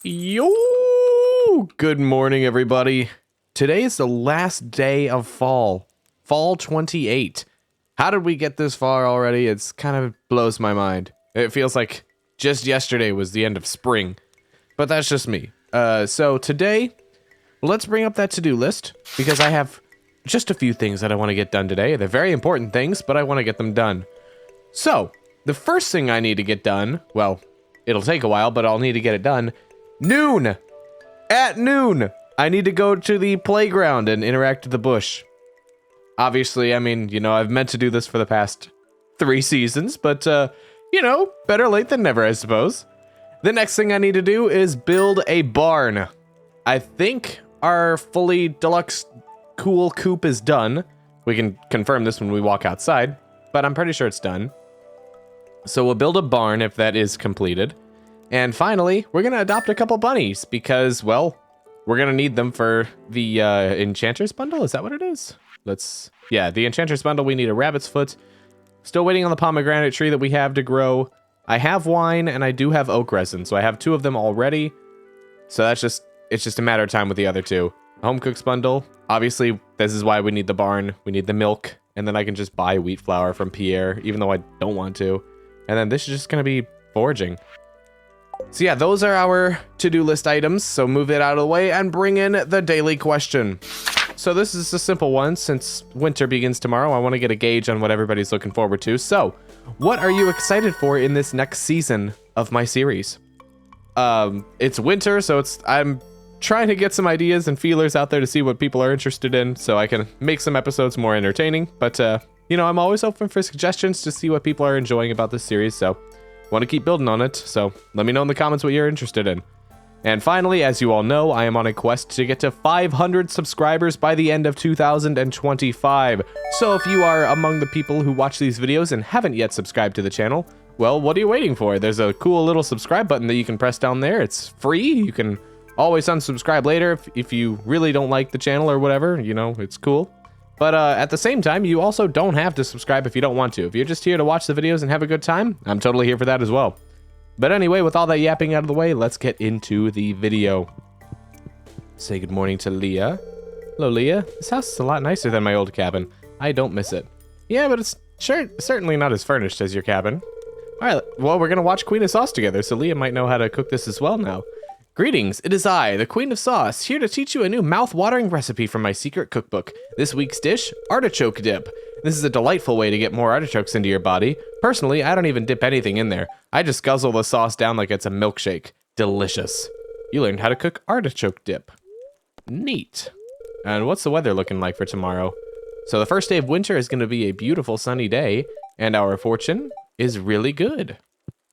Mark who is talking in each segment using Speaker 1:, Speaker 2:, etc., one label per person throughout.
Speaker 1: Yo! Good morning, everybody. Today is the last day of fall. Fall 28. How did we get this far already? It's kind of blows my mind. It feels like just yesterday was the end of spring. But that's just me. So today, let's bring up that to-do list because I have just a few things that I want to get done today. They're very important things, but I want to get them done. So, the first thing I need to get done, well, it'll take a while, but I'll need to get it done. Noon! At noon! I need to go to the playground and interact with the bush. Obviously, I mean, you know, I've meant to do this for the past 3 seasons, but, you know, better late than never, I suppose. The next thing I need to do is build a barn. I think our fully deluxe cool coop is done. We can confirm this when we walk outside, but I'm pretty sure it's done. So we'll build a barn if that is completed. And finally, we're going to adopt a couple bunnies because, well, we're going to need them for the Enchanter's Bundle. Is that what it is? Yeah, the Enchanter's Bundle, we need a rabbit's foot. Still waiting on the pomegranate tree that we have to grow. I have wine and I do have oak resin, so I have 2 of them already. So it's just a matter of time with the other 2. Home Cooks Bundle. Obviously, this is why we need the barn. We need the milk. And then I can just buy wheat flour from Pierre, even though I don't want to. And then this is just going to be foraging. So yeah, those are our to-do list items. So move it out of the way and bring in the daily question. So this is a simple one. Since winter begins tomorrow, I want to get a gauge on what everybody's looking forward to. So what are you excited for in this next season of my series? It's winter, so I'm trying to get some ideas and feelers out there to see what people are interested in so I can make some episodes more entertaining. But, you know, I'm always open for suggestions to see what people are enjoying about this series, so want to keep building on it. So let me know in the comments what you're interested in. And finally, as you all know, I am on a quest to get to 500 subscribers by the end of 2025. So if you are among the people who watch these videos and haven't yet subscribed to the channel, well, what are you waiting for? There's a cool little subscribe button that you can press down there. It's free. You can always unsubscribe later if you really don't like the channel or whatever. You know, it's cool. But at the same time, you also don't have to subscribe if you don't want to. If you're just here to watch the videos and have a good time, I'm totally here for that as well. But anyway, with all that yapping out of the way, let's get into the video. Say good morning to Leah. Hello, Leah. This house is a lot nicer than my old cabin. I don't miss it. Yeah, but it's certainly not as furnished as your cabin. All right, well, we're going to watch Queen of Sauce together, so Leah might know how to cook this as well now. Greetings, it is I, the Queen of Sauce, here to teach you a new mouth-watering recipe from my secret cookbook. This week's dish, artichoke dip. This is a delightful way to get more artichokes into your body. Personally, I don't even dip anything in there. I just guzzle the sauce down like it's a milkshake. Delicious. You learned how to cook artichoke dip. Neat. And what's the weather looking like for tomorrow? So the first day of winter is going to be a beautiful sunny day, and our fortune is really good.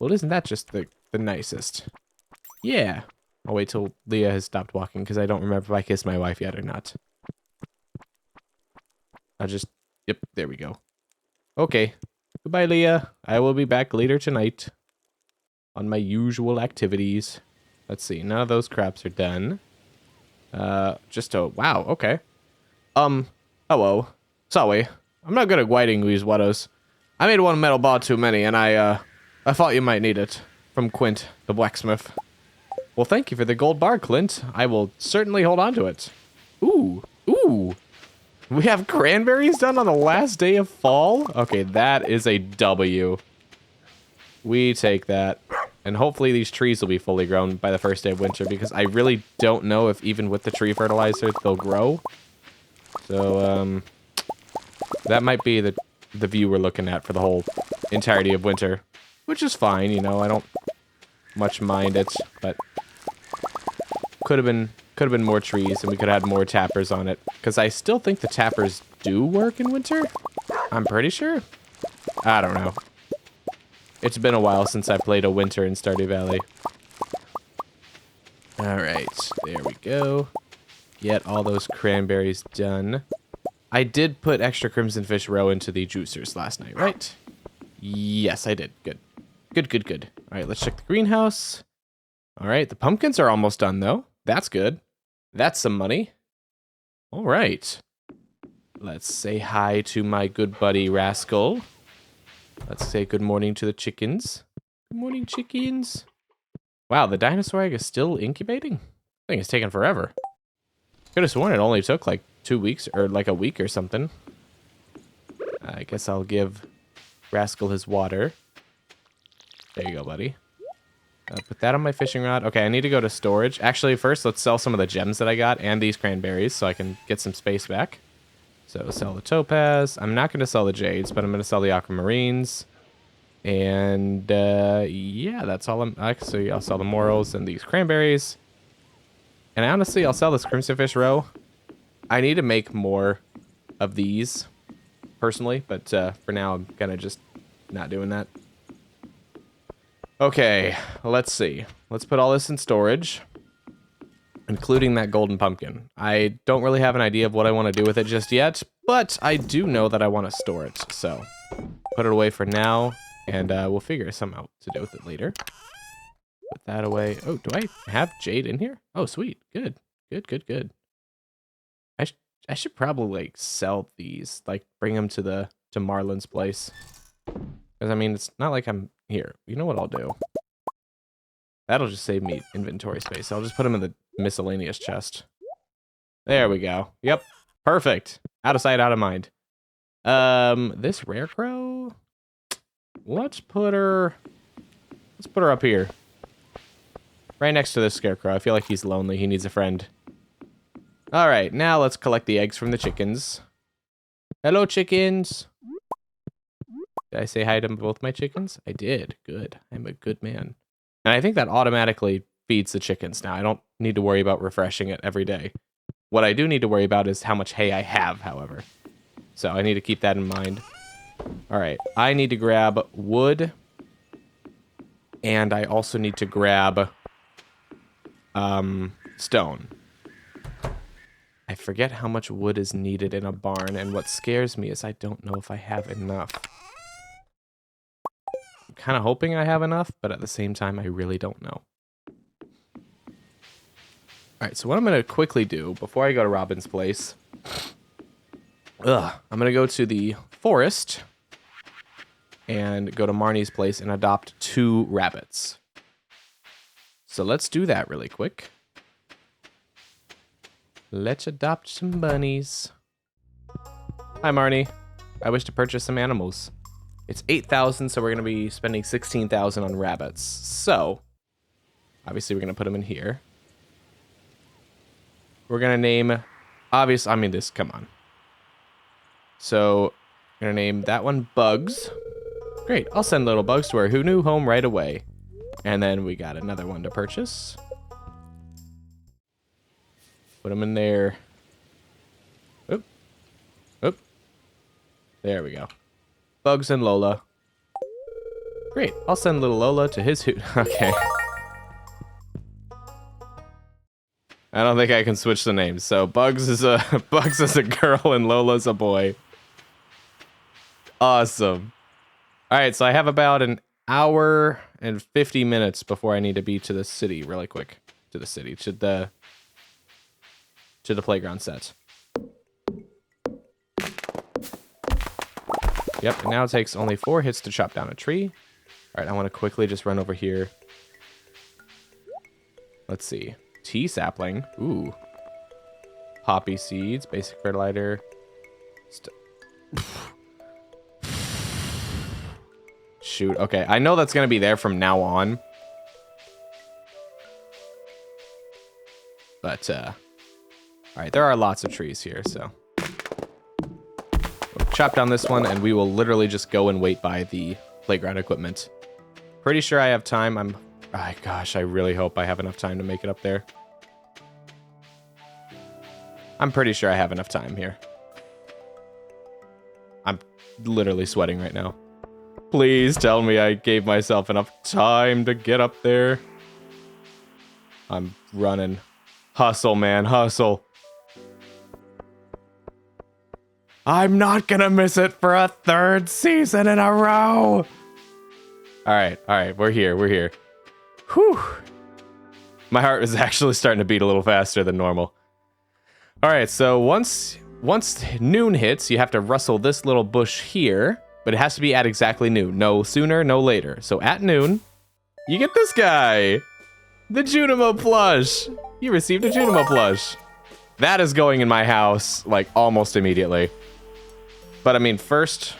Speaker 1: Well, isn't that just the nicest? Yeah. I'll wait till Leah has stopped walking because I don't remember if I kissed my wife yet or not. Yep, there we go. Okay. Goodbye, Leah. I will be back later tonight on my usual activities. Let's see. None of those crops are done. Wow, okay. Hello. Sorry. I'm not good at whiting these waters. I made one metal bar too many, and I thought you might need it. From Quint, the blacksmith. Well, thank you for the gold bar, Clint. I will certainly hold on to it. Ooh. We have cranberries done on the last day of fall? Okay, that is a W. We take that. And hopefully these trees will be fully grown by the first day of winter because I really don't know if even with the tree fertilizer they'll grow. So, that might be the view we're looking at for the whole entirety of winter. Which is fine, you know, I don't much mind it, but could have been more trees and we could have had more tappers on it because I still think the tappers do work in winter. I'm pretty sure. I don't know. It's been a while since I played a winter in Stardew Valley. All right, there we go. Get all those cranberries done. I did put extra Crimson Fish Roe into the juicers last night, right? Yes, I did. Good. Good. All right, let's check the greenhouse. All right, the pumpkins are almost done, though. That's good. That's some money. All right. Let's say hi to my good buddy, Rascal. Let's say good morning to the chickens. Good morning, chickens. Wow, the dinosaur egg is still incubating? I think it's taking forever. Could have sworn it only took like 2 weeks or like a week or something. I guess I'll give Rascal his water. There you go, buddy. Put that on my fishing rod. Okay, I need to go to storage. Actually, first, let's sell some of the gems that I got and these cranberries so I can get some space back. So, sell the topaz. I'm not going to sell the jades, but I'm going to sell the aquamarines. And, yeah, that's all actually, I'll sell the morals and these cranberries. And honestly, I'll sell this crimson fish roe. I need to make more of these, personally. But, for now, I'm kind of just not doing that. Okay, let's see. Let's put all this in storage, including that golden pumpkin. I don't really have an idea of what I want to do with it just yet, but I do know that I want to store it. So, put it away for now, and we'll figure something out to do with it later. Put that away. Oh, do I have jade in here? Oh, sweet. Good. Good, good, good. I should probably, like, sell these. Like, bring them to Marlin's place. Because, I mean, it's not like I'm... Here, you know what I'll do? That'll just save me inventory space. I'll just put them in the miscellaneous chest. There we go. Yep. Perfect. Out of sight, out of mind. This rare crow... Let's put her up here. Right next to this scarecrow. I feel like he's lonely. He needs a friend. Alright, now let's collect the eggs from the chickens. Hello, chickens. Did I say hi to both my chickens? I did. Good. I'm a good man. And I think that automatically feeds the chickens now. I don't need to worry about refreshing it every day. What I do need to worry about is how much hay I have, however. So I need to keep that in mind. Alright, I need to grab wood. And I also need to grab stone. I forget how much wood is needed in a barn, and what scares me is I don't know if I have enough. I'm kind of hoping I have enough, but at the same time, I really don't know. Alright, so what I'm going to quickly do, before I go to Robin's place... I'm going to go to the forest, and go to Marnie's place and adopt 2 rabbits. So let's do that really quick. Let's adopt some bunnies. Hi, Marnie. I wish to purchase some animals. It's 8,000, so we're going to be spending 16,000 on rabbits. So, obviously, we're going to put them in here. We're going to name... come on. So, we're going to name that one Bugs. Great. I'll send little Bugs to her who knew home right away. And then we got another one to purchase. Put them in there. Oop. Oop. There we go. Bugs and Lola. Great. I'll send little Lola to his hoot. Okay. I don't think I can switch the names. So Bugs is a girl and Lola's a boy. Awesome. All right, so I have about an hour and 50 minutes before I need to be to the city really quick. To the city, to the playground set. Yep, and now it takes only 4 hits to chop down a tree. All right, I want to quickly just run over here. Let's see. Tea sapling. Ooh. Poppy seeds, basic fertilizer. Shoot, okay. I know that's going to be there from now on. But, alright, there are lots of trees here, so. We'll chop down this one, and we will literally just go and wait by the playground equipment. Pretty sure I have time. Gosh, I really hope I have enough time to make it up there. I'm pretty sure I have enough time here. I'm literally sweating right now. Please tell me I gave myself enough time to get up there. I'm running. Hustle, man, hustle. I'm not gonna miss it for a 3rd season in a row. All right, we're here. Whew. My heart is actually starting to beat a little faster than normal. All right, so once noon hits, you have to rustle this little bush here, but it has to be at exactly noon. No sooner, no later. So at noon, you get this guy. The Junimo plush! You received a Junimo plush. That is going in my house, like, almost immediately. But, I mean, first,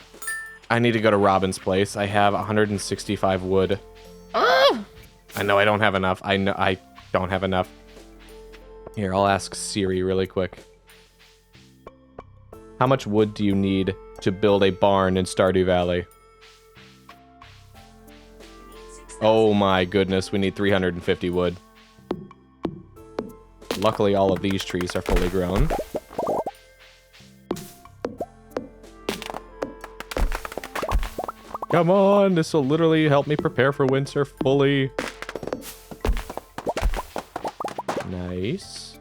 Speaker 1: I need to go to Robin's place. I have 165 wood. I know I don't have enough. I know I don't have enough. Here, I'll ask Siri really quick. How much wood do you need to build a barn in Stardew Valley? Oh my goodness, we need 350 wood. Luckily, all of these trees are fully grown. Come on, this will literally help me prepare for winter fully. Nice.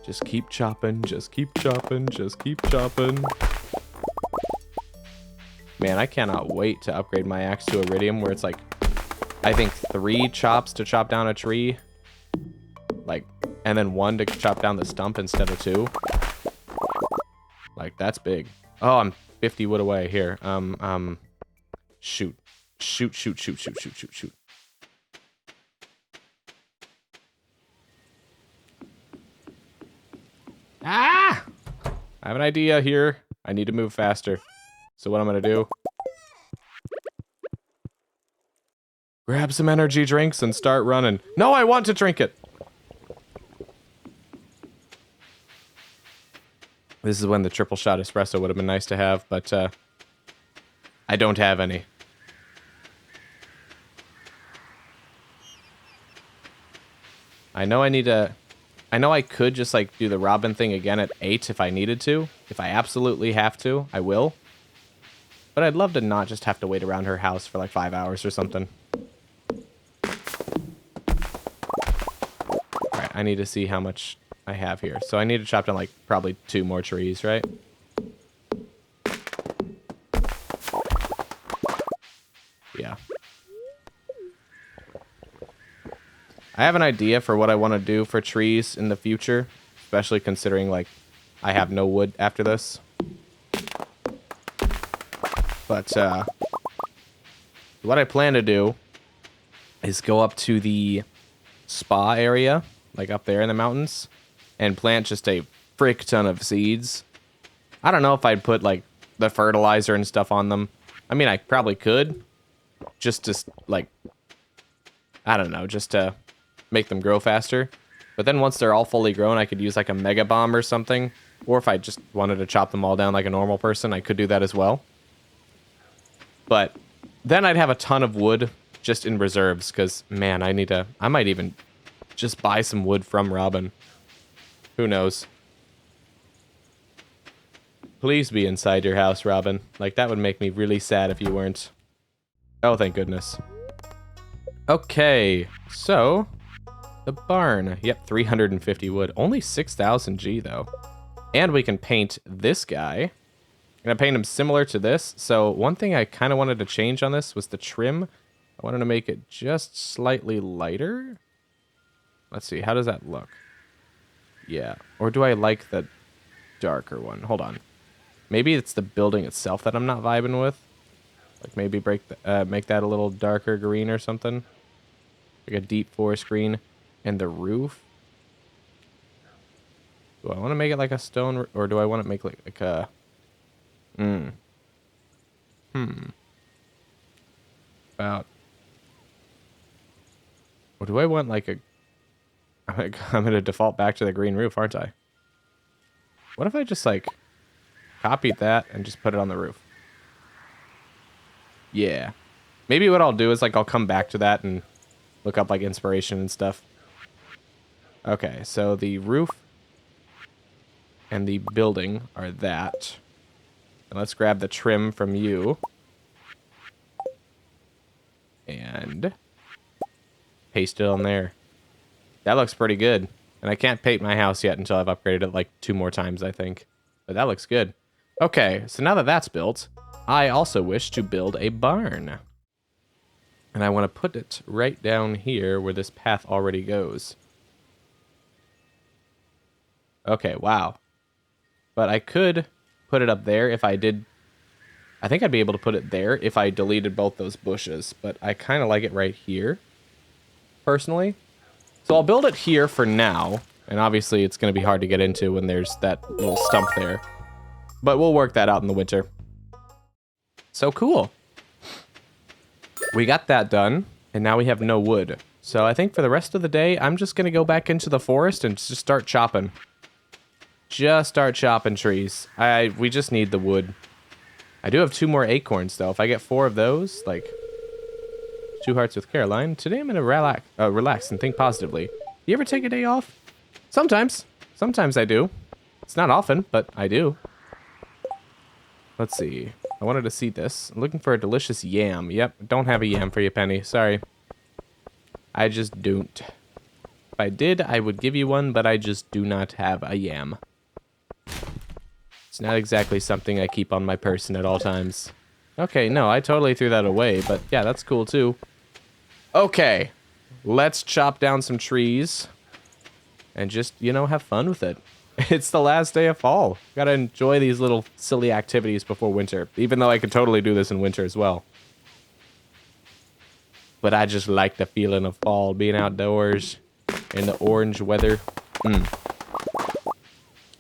Speaker 1: Just keep chopping, just keep chopping, just keep chopping. Man, I cannot wait to upgrade my axe to iridium where it's like, I think 3 chops to chop down a tree. Like, and then 1 to chop down the stump instead of 2. Like, that's big. Oh, I'm 50 wood away. Here. Shoot. Shoot. Ah! I have an idea here. I need to move faster. So what I'm gonna do... grab some energy drinks and start running. No, I want to drink it! This is when the triple shot espresso would have been nice to have, but I don't have any. I know I need to... I know I could just like do the Robin thing again at 8 if I needed to. If I absolutely have to, I will. But I'd love to not just have to wait around her house for like 5 hours or something. Alright, I need to see how much I have here. So I need to chop down like probably 2 more trees, right? Yeah. I have an idea for what I want to do for trees in the future, especially considering like I have no wood after this. But what I plan to do is go up to the spa area, like up there in the mountains, and plant just a frick ton of seeds. I don't know if I'd put like the fertilizer and stuff on them. I mean, I probably could, just to like, I don't know, just to make them grow faster. But then once they're all fully grown, I could use like a mega bomb or something. Or if I just wanted to chop them all down like a normal person, I could do that as well. But then I'd have a ton of wood just in reserves, because man, I might even just buy some wood from Robin. Who knows? Please be inside your house, Robin. Like, that would make me really sad if you weren't. Oh, thank goodness. Okay, so the barn. Yep, 350 wood. Only 6,000 G, though. And we can paint this guy. I'm going to paint him similar to this. So one thing I kind of wanted to change on this was the trim. I wanted to make it just slightly lighter. Let's see, how does that look? Yeah, or do I like the darker one? Hold on. Maybe it's the building itself that I'm not vibing with. Like maybe make that a little darker green or something. Like a deep forest green. And the roof. Do I want to make it like a stone, or do I want to make like a... About... Or do I want like a... I'm going to default back to the green roof, aren't I? What if I just like copied that and just put it on the roof? Yeah. Maybe what I'll do is like I'll come back to that and look up like inspiration and stuff. Okay, so the roof and the building are that. And let's grab the trim from you. And paste it on there. That looks pretty good. And I can't paint my house yet until I've upgraded it like 2 more times, I think. But that looks good. Okay, so now that that's built, I also wish to build a barn. And I want to put it right down here where this path already goes. Okay, wow. But I could put it up there if I did... I think I'd be able to put it there if I deleted both those bushes. But I kind of like it right here. personally. So I'll build it here for now. And obviously it's going to be hard to get into when there's that little stump there. But we'll work that out in the winter. So cool. We got that done. And now we have no wood. So I think for the rest of the day, I'm just going to go back into the forest and just start chopping. Just start chopping trees. We just need the wood. I do have 2 more acorns, though. If I get 4 of those, like 2 hearts with Caroline. Today I'm going to relax and think positively. You ever take a day off? Sometimes. Sometimes I do. It's not often, but I do. Let's see. I wanted to see this. I'm looking for a delicious yam. Yep, don't have a yam for you, Penny. Sorry. I just don't. If I did, I would give you one, but I just do not have a yam. It's not exactly something I keep on my person at all times. Okay, no, I totally threw that away, but yeah, that's cool too. Okay, let's chop down some trees and just, you know, have fun with it. It's the last day of fall. Gotta enjoy these little silly activities before winter, even though I could totally do this in winter as well. But I just like the feeling of fall, being outdoors in the orange weather.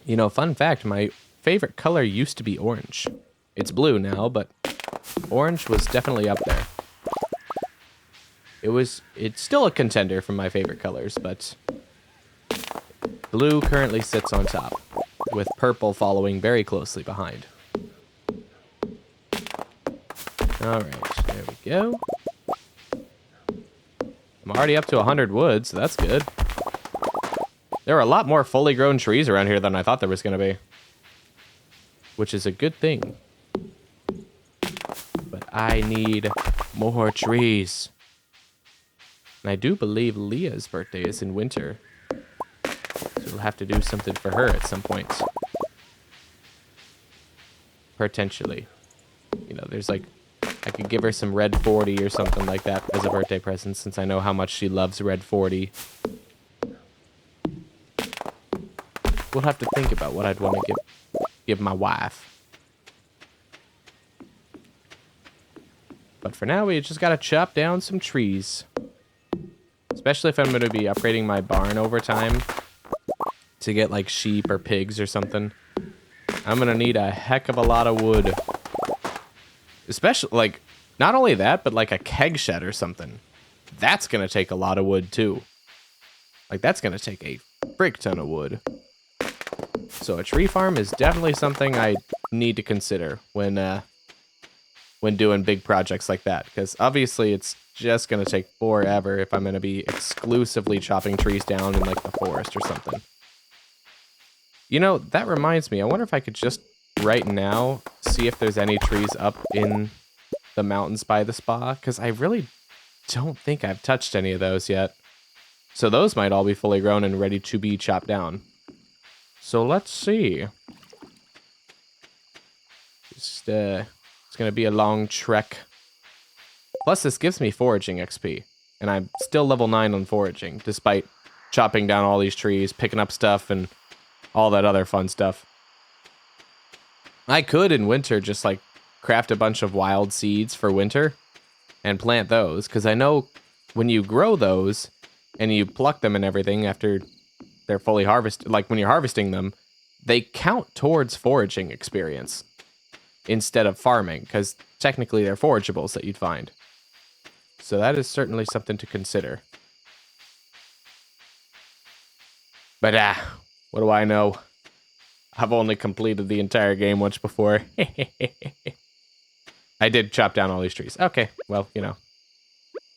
Speaker 1: You know, fun fact, my favorite color used to be orange. It's blue now, but orange was definitely up there. It's still a contender for my favorite colors, but blue currently sits on top, with purple following very closely behind. Alright, there we go. I'm already up to 100 wood, so that's good. There are a lot more fully grown trees around here than I thought there was going to be. Which is a good thing. But I need more trees. And I do believe Leah's birthday is in winter. So we'll have to do something for her at some point. Potentially. You know, there's like, I could give her some Red 40 or something like that as a birthday present, since I know how much she loves Red 40. We'll have to think about what I'd want to give my wife. But for now, we just gotta chop down some trees. Especially if I'm gonna be upgrading my barn over time to get like sheep or pigs or something. I'm gonna need a heck of a lot of wood. Especially, like, not only that, but like a keg shed or something. That's gonna take a lot of wood too. Like, that's gonna take a frick ton of wood. So a tree farm is definitely something I need to consider when doing big projects like that. Because obviously it's just going to take forever if I'm going to be exclusively chopping trees down in like the forest or something. You know, that reminds me. I wonder if I could just right now see if there's any trees up in the mountains by the spa. Because I really don't think I've touched any of those yet. So those might all be fully grown and ready to be chopped down. So let's see. Just, it's going to be a long trek. Plus, this gives me foraging XP. And I'm still level 9 on foraging, despite chopping down all these trees, picking up stuff, and all that other fun stuff. I could, in winter, just, like, craft a bunch of wild seeds for winter and plant those. Because I know when you grow those and you pluck them and everything after they're fully harvested, like when you're harvesting them, they count towards foraging experience instead of farming, because technically they're forageables that you'd find. So that is certainly something to consider. But what do I know? I've only completed the entire game once before. I did chop down all these trees. Okay, well, you know,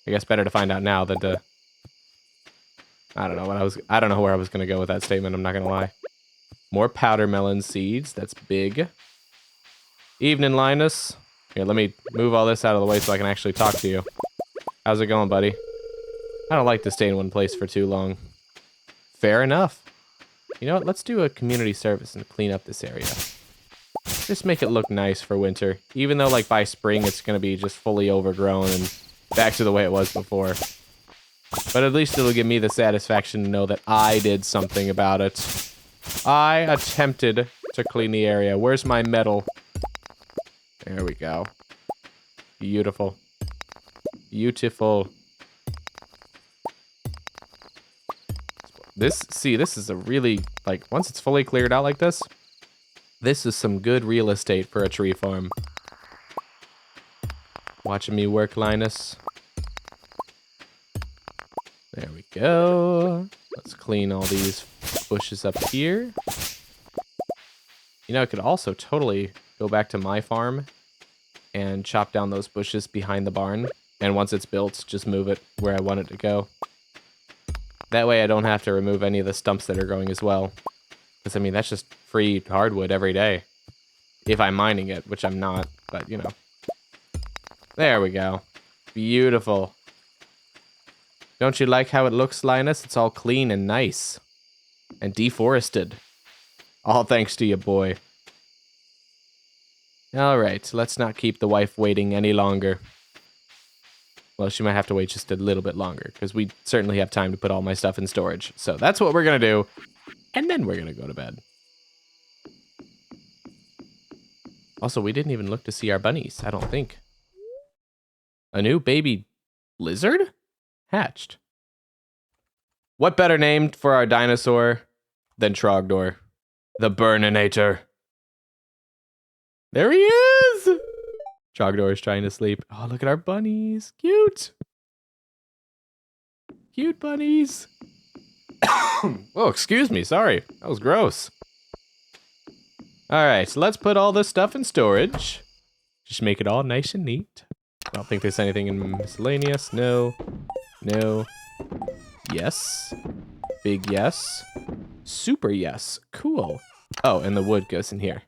Speaker 1: I guess better to find out now than to... I don't know where I was gonna go with that statement, I'm not gonna lie. More powder melon seeds, that's big. Evening, Linus. Here, let me move all this out of the way so I can actually talk to you. How's it going, buddy? I don't like to stay in one place for too long. Fair enough. You know what, let's do a community service and clean up this area. Just make it look nice for winter. Even though, like, by spring it's gonna be just fully overgrown and back to the way it was before. But at least it'll give me the satisfaction to know that I did something about it. I attempted to clean the area. Where's my medal? There we go. Beautiful. Beautiful. This is a really, like, once it's fully cleared out like this is some good real estate for a tree farm. Watching me work, Linus. There we go. Let's clean all these bushes up here. You know, I could also totally go back to my farm and chop down those bushes behind the barn. And once it's built, just move it where I want it to go. That way I don't have to remove any of the stumps that are growing as well. Because, I mean, that's just free hardwood every day. If I'm mining it, which I'm not, but, you know. There we go. Beautiful. Don't you like how it looks, Linus? It's all clean and nice. And deforested. All thanks to you, boy. Alright, let's not keep the wife waiting any longer. Well, she might have to wait just a little bit longer, because we certainly have time to put all my stuff in storage. So that's what we're going to do. And then we're going to go to bed. Also, we didn't even look to see our bunnies, I don't think. A new baby lizard? Hatched. What better name for our dinosaur than Trogdor? The Burninator. There he is! Trogdor is trying to sleep. Oh, look at our bunnies. Cute. Cute bunnies. Oh, excuse me. Sorry. That was gross. Alright, so let's put all this stuff in storage. Just make it all nice and neat. I don't think there's anything in miscellaneous. No. No. Yes. Big yes. Super yes. Cool. Oh, and the wood goes in here.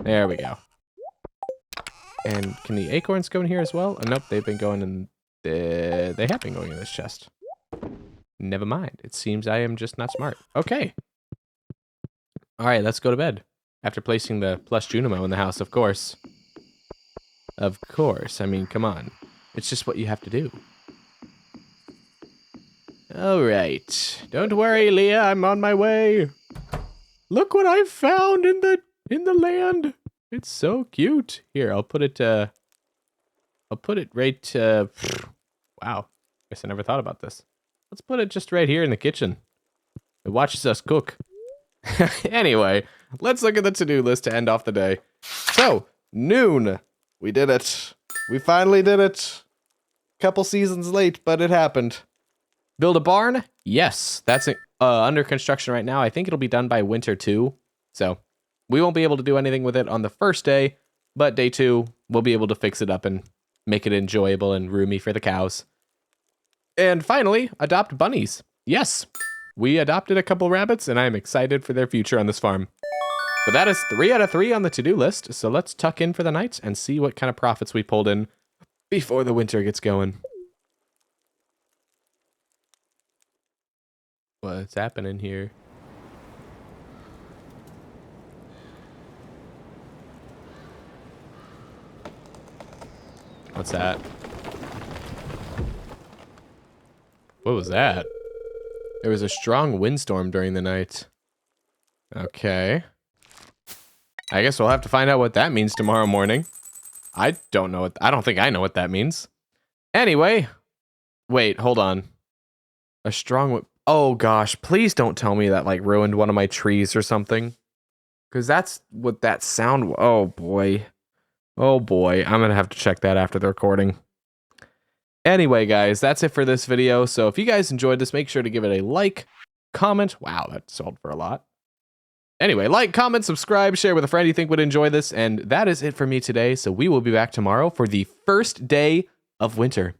Speaker 1: There we go. And can the acorns go in here as well? Oh, nope, they've been going in... they have been going in this chest. Never mind. It seems I am just not smart. Okay. Alright, let's go to bed. After placing the plush Junimo in the house, of course. Of course. I mean, come on. It's just what you have to do. Alright. Don't worry, Leah. I'm on my way. Look what I found in the land. It's so cute. Here, I'll put it right, wow. Guess I never thought about this. Let's put it just right here in the kitchen. It watches us cook. Anyway, let's look at the to-do list to end off the day. So, noon. We did it. We finally did it. Couple seasons late, but it happened. Build a barn? Yes. That's under construction right now. I think it'll be done by winter 2. So, we won't be able to do anything with it on the first day, but day 2, we'll be able to fix it up and make it enjoyable and roomy for the cows. And finally, adopt bunnies. Yes, we adopted a couple rabbits, and I'm excited for their future on this farm. But that is 3 out of 3 on the to-do list, so let's tuck in for the night and see what kind of profits we pulled in before the winter gets going. What's happening here? What's that? What was that? There was a strong windstorm during the night. Okay. I guess we'll have to find out what that means tomorrow morning. I don't think I know what that means. Anyway. Wait, hold on. A strong oh gosh, please don't tell me that like ruined one of my trees or something. Cause that's what that sound, oh boy. Oh boy, I'm gonna have to check that after the recording. Anyway, guys, that's it for this video. So if you guys enjoyed this, make sure to give it a like, comment. Wow, that sold for a lot. Anyway, like, comment, subscribe, share with a friend you think would enjoy this. And that is it for me today. So we will be back tomorrow for the first day of winter.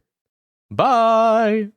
Speaker 1: Bye!